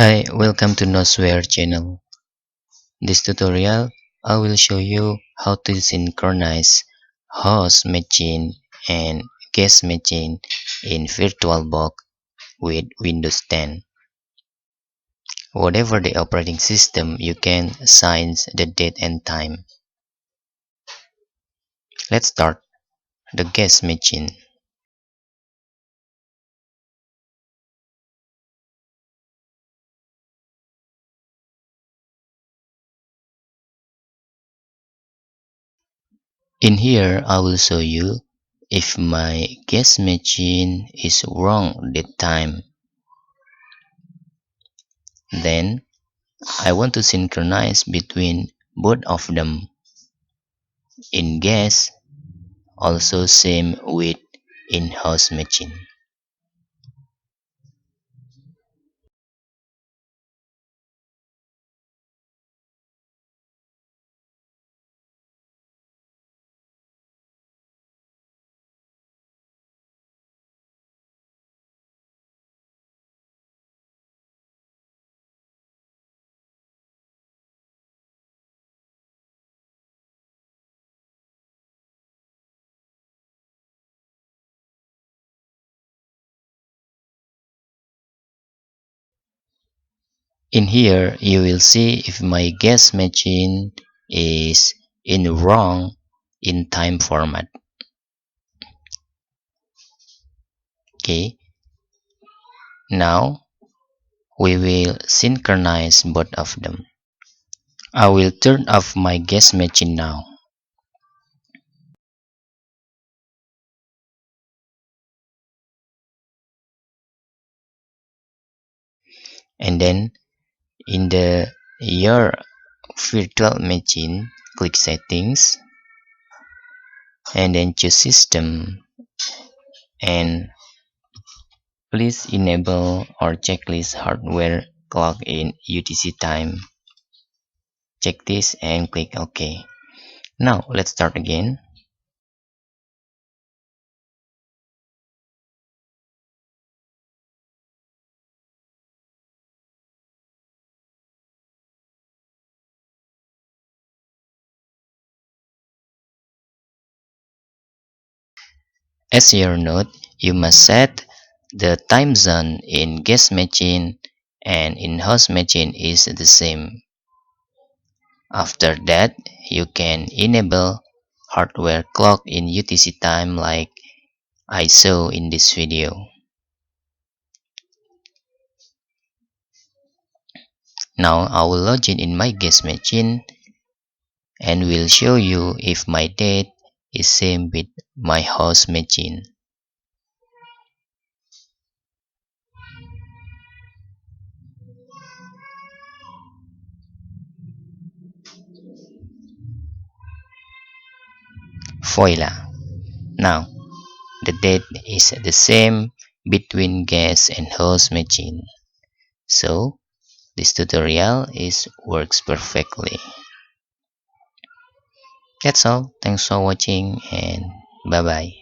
Hi, welcome to Nosware channel. This tutorial I will show you how to synchronize host machine and guest machine in VirtualBox with Windows 10. Whatever the operating system, you can assign the date and time. Let's start the guest machine. In here, I will show you if my guest machine is wrong that time. Then I want to synchronize between both of them. In guest, also same with in-house machine. In here, you will see if my guest machine is in wrong in time format. Okay, now we will synchronize both of them. I will turn off my guest machine now. And then in the your virtual machine, click settings and then choose system, and please enable or checklist hardware clock in UTC time. Check this and click OK. Now let's start again. As your note, you must set the time zone in guest machine and in host machine is the same. After that, you can enable hardware clock in UTC time like I saw in this video. Now I will log in my guest machine and will show you if my date is same with my host machine. Voila! Now the date is the same between guest and host machine. So this tutorial works perfectly. That's all. Thanks for watching and bye bye.